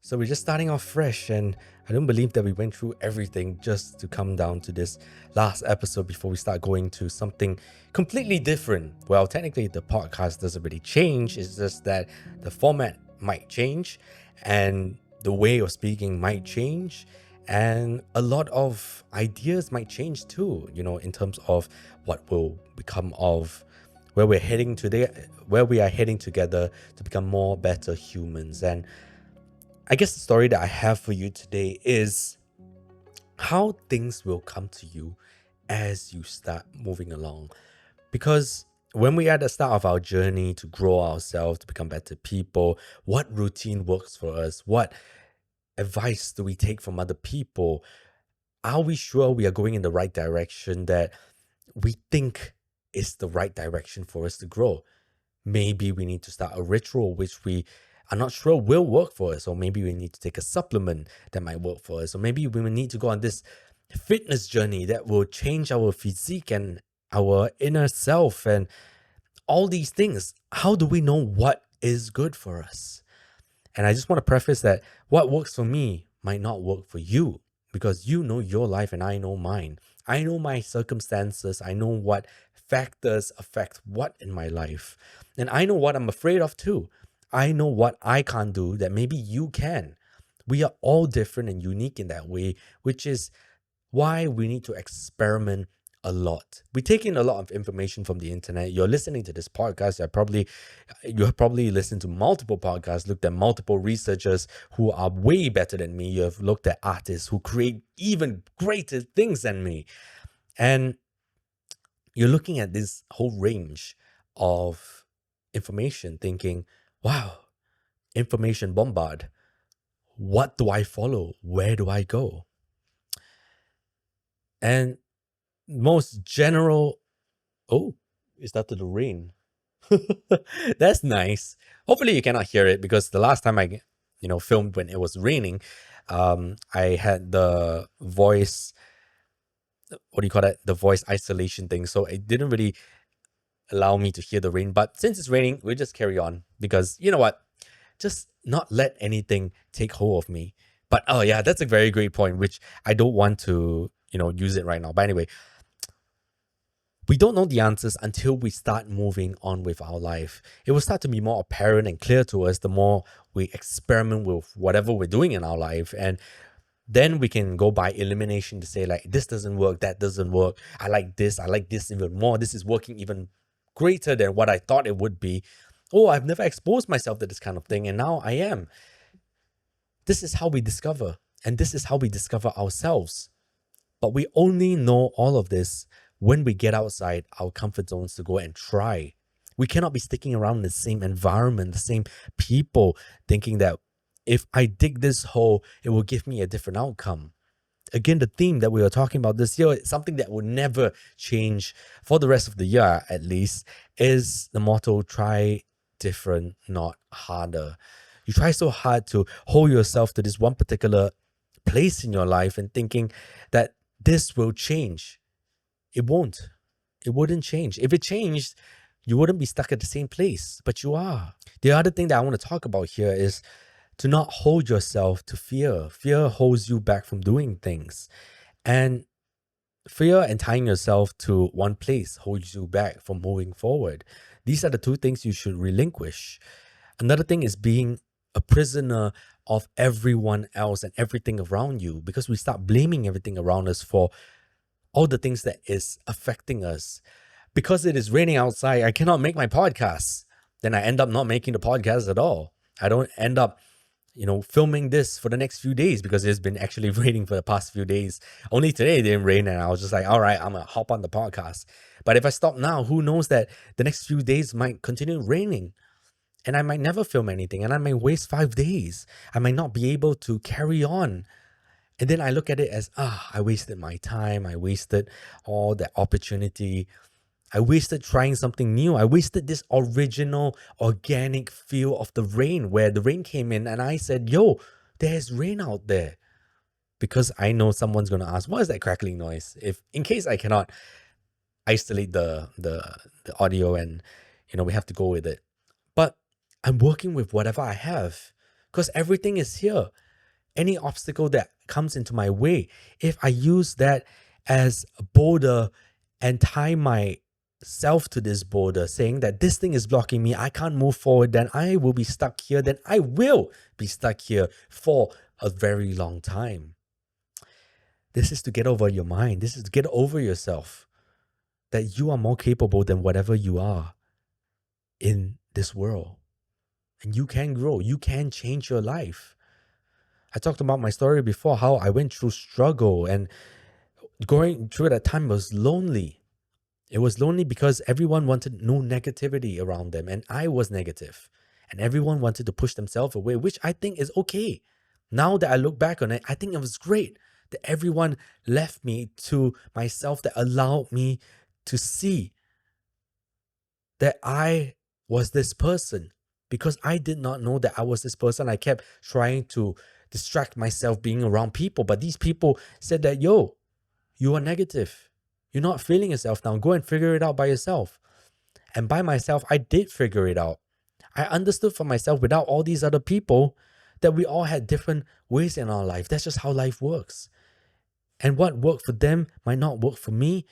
So we're just starting off fresh, and I don't believe that we went through everything just to come down to this last episode before we start going to something completely different. Well, technically, the podcast doesn't really change, it's just that the format might change and the way of speaking might change. And a lot of ideas might change too, in terms of what will become of where we're heading today, where we are heading together to become more better humans. And I guess the story that I have for you today is how things will come to you as you start moving along. Because when we are at the start of our journey to grow ourselves, to become better people, what routine works for us? What advice do we take from other people? Are we sure we are going in the right direction that we think is the right direction for us to grow? Maybe we need to start a ritual which we are not sure will work for us, or maybe we need to take a supplement that might work for us, or maybe we will need to go on this fitness journey that will change our physique and our inner self and all these things. How do we know what is good for us? And I just want to preface that what works for me might not work for you, because you know your life and I know mine. I know my circumstances. I know what factors affect what in my life. And I know what I'm afraid of too. I know what I can't do that maybe you can. We are all different and unique in that way, which is why we need to experiment a lot. We take in a lot of information from the internet. You're listening to this podcast. You have probably listened to multiple podcasts, looked at multiple researchers who are way better than me. You have looked at artists who create even greater things than me. And you're looking at this whole range of information thinking, wow, information bombard. What do I follow? Where do I go? And most general, oh, it started to rain. That's nice. Hopefully you cannot hear it, because the last time I filmed when it was raining, I had the voice, what do you call that, the voice isolation thing, so it didn't really allow me to hear the rain. But since it's raining, we'll just carry on, because you know what, just not let anything take hold of me. But oh yeah, that's a very great point, which I don't want to use it right now. But anyway, we don't know the answers until we start moving on with our life. It will start to be more apparent and clear to us the more we experiment with whatever we're doing in our life. And then we can go by elimination to say, like, this doesn't work, that doesn't work. I like this even more. This is working even greater than what I thought it would be. Oh, I've never exposed myself to this kind of thing, and now I am. This is how we discover, and this is how we discover ourselves. But we only know all of this when we get outside our comfort zones to go and try. We cannot be sticking around in the same environment, the same people, thinking that if I dig this hole, it will give me a different outcome. Again, the theme that we were talking about this year, something that will never change for the rest of the year at least, is the motto, try different, not harder. You try so hard to hold yourself to this one particular place in your life and thinking that this will change. It won't. It wouldn't change. If it changed, you wouldn't be stuck at the same place, but you are. The other thing that I want to talk about here is to not hold yourself to fear. Fear holds you back from doing things. And fear and tying yourself to one place holds you back from moving forward. These are the two things you should relinquish. Another thing is being a prisoner of everyone else and everything around you, because we start blaming everything around us for all the things that is affecting us. Because it is raining outside, I cannot make my podcast. Then I end up not making the podcast at all. I don't end up filming this for the next few days, because it's been actually raining for the past few days. Only today it didn't rain, and I was just like, all right, I'm gonna hop on the podcast. But if I stop now, who knows that the next few days might continue raining, and I might never film anything, and I might waste 5 days. I might not be able to carry on. And then I look at it as, I wasted my time. I wasted all that opportunity. I wasted trying something new. I wasted this original organic feel of the rain, where the rain came in and I said, yo, there's rain out there. Because I know someone's going to ask, what is that crackling noise? In case I cannot isolate the audio, and we have to go with it. But I'm working with whatever I have, because everything is here. Any obstacle that comes into my way, if I use that as a boulder and tie myself to this boulder, saying that this thing is blocking me, I can't move forward, then I will be stuck here, then I will be stuck here for a very long time. This is to get over your mind. This is to get over yourself, that you are more capable than whatever you are in this world. And you can grow. You can change your life. I talked about my story before, how I went through struggle, and going through that time was lonely. It was lonely because everyone wanted no negativity around them, and I was negative. And everyone wanted to push themselves away, which I think is okay. Now that I look back on it, I think it was great that everyone left me to myself, that allowed me to see that I was this person. Because I did not know that I was this person, I kept trying to distract myself being around people. But these people said that, yo, you are negative. You're not feeling yourself now. Go and figure it out by yourself. And by myself, I did figure it out. I understood for myself, without all these other people, that we all had different ways in our life. That's just how life works. And what worked for them might not work for me.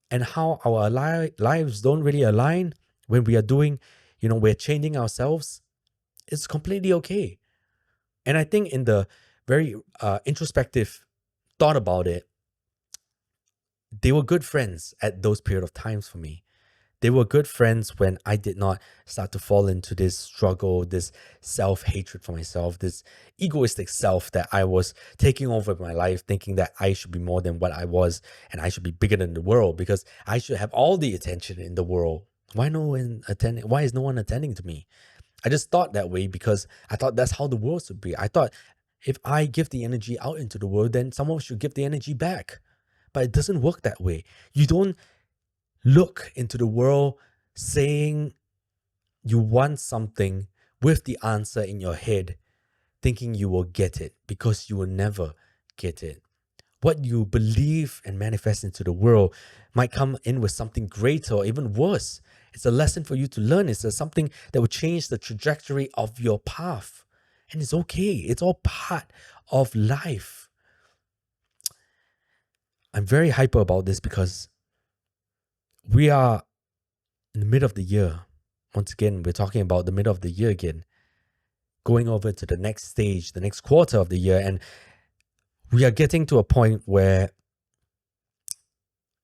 And how our lives don't really align when we are doing, we're changing ourselves, it's completely okay. And I think in the very introspective thought about it, they were good friends at those period of times for me. They were good friends when I did not start to fall into this struggle, this self-hatred for myself, this egoistic self that I was taking over my life, thinking that I should be more than what I was, and I should be bigger than the world because I should have all the attention in the world. Why is no one attending to me? I just thought that way because I thought that's how the world should be. I thought if I give the energy out into the world, then someone should give the energy back. But it doesn't work that way. You don't look into the world saying you want something with the answer in your head, thinking you will get it, because you will never get it. What you believe and manifest into the world might come in with something greater or even worse. It's a lesson for you to learn. It's something that will change the trajectory of your path. And it's okay. It's all part of life. I'm very hyper about this because we are in the middle of the year. Once again, we're talking about the middle of the year again, going over to the next stage, the next quarter of the year. And we are getting to a point where,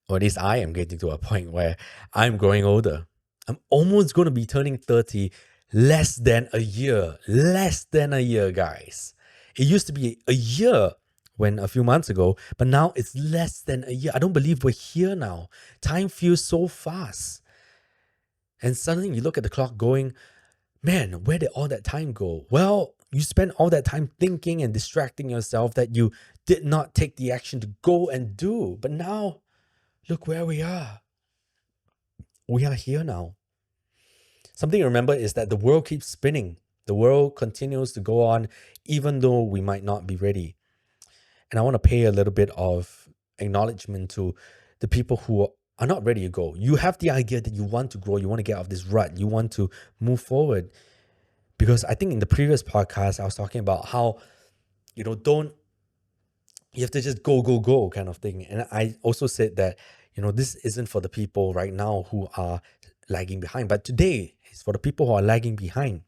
or at least I am getting to a point where I'm growing older. I'm almost going to be turning 30 less than a year, guys. It used to be a year a few months ago, but now it's less than a year. I don't believe we're here now. Time feels so fast. And suddenly you look at the clock going, man, where did all that time go? Well, you spent all that time thinking and distracting yourself that you did not take the action to go and do. But now, look where we are. We are here now. Something to remember is that the world keeps spinning. The world continues to go on, even though we might not be ready. And I want to pay a little bit of acknowledgement to the people who are not ready to go. You have the idea that you want to grow, you want to get out of this rut, you want to move forward. Because I think in the previous podcast, I was talking about how, you have to just go kind of thing. And I also said that, this isn't for the people right now who are lagging behind. But today is for the people who are lagging behind.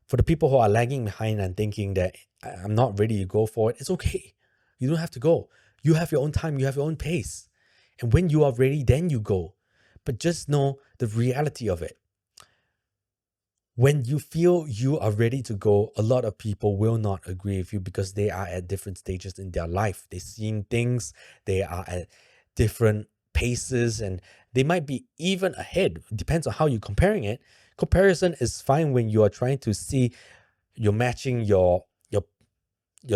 For the people who are lagging behind and thinking that I'm not ready to go for it, it's okay. You don't have to go. You have your own time. You have your own pace. And when you are ready, then you go. But just know the reality of it. When you feel you are ready to go, a lot of people will not agree with you because they are at different stages in their life. They're seeing things. They are at different paces, and they might be even ahead. It depends on how you're comparing it. Comparison is fine when you are trying to see you're matching your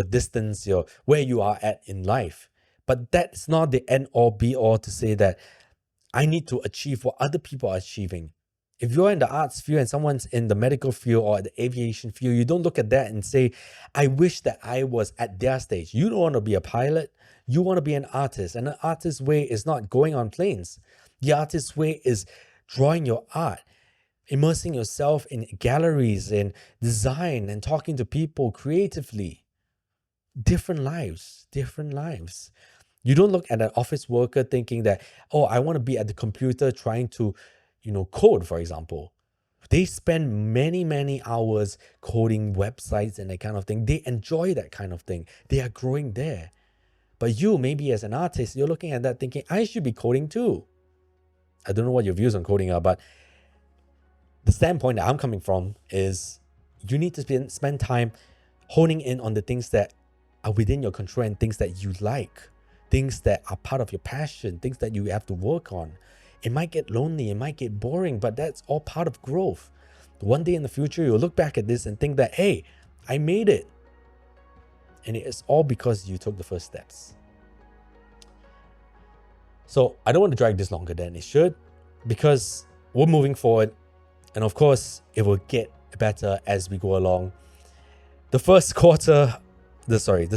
distance, where you are at in life. But that's not the end all be all to say that I need to achieve what other people are achieving. If you're in the arts field and someone's in the medical field or the aviation field, you don't look at that and say, I wish that I was at their stage. You don't want to be a pilot. You want to be an artist. And an artist's way is not going on planes. The artist's way is drawing your art, immersing yourself in galleries and design and talking to people creatively. Different lives, different lives. You don't look at an office worker thinking that, oh, I want to be at the computer trying to, code, for example. They spend many, many hours coding websites and that kind of thing. They enjoy that kind of thing. They are growing there. But you, maybe as an artist, you're looking at that thinking, I should be coding too. I don't know what your views on coding are, but the standpoint that I'm coming from is you need to spend time honing in on the things that are within your control and things that you like, things that are part of your passion, things that you have to work on. It might get lonely, it might get boring, but that's all part of growth. One day in the future, you'll look back at this and think that, hey, I made it. And it is all because you took the first steps. So I don't want to drag this longer than it should, because we're moving forward. And of course, it will get better as we go along. The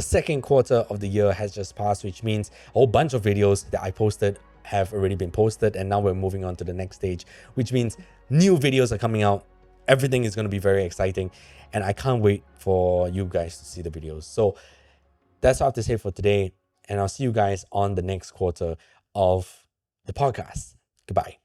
second quarter of the year has just passed, which means a whole bunch of videos that I posted have already been posted. And now we're moving on to the next stage, which means new videos are coming out. Everything is going to be very exciting. And I can't wait for you guys to see the videos. So that's all I have to say for today. And I'll see you guys on the next quarter of the podcast. Goodbye.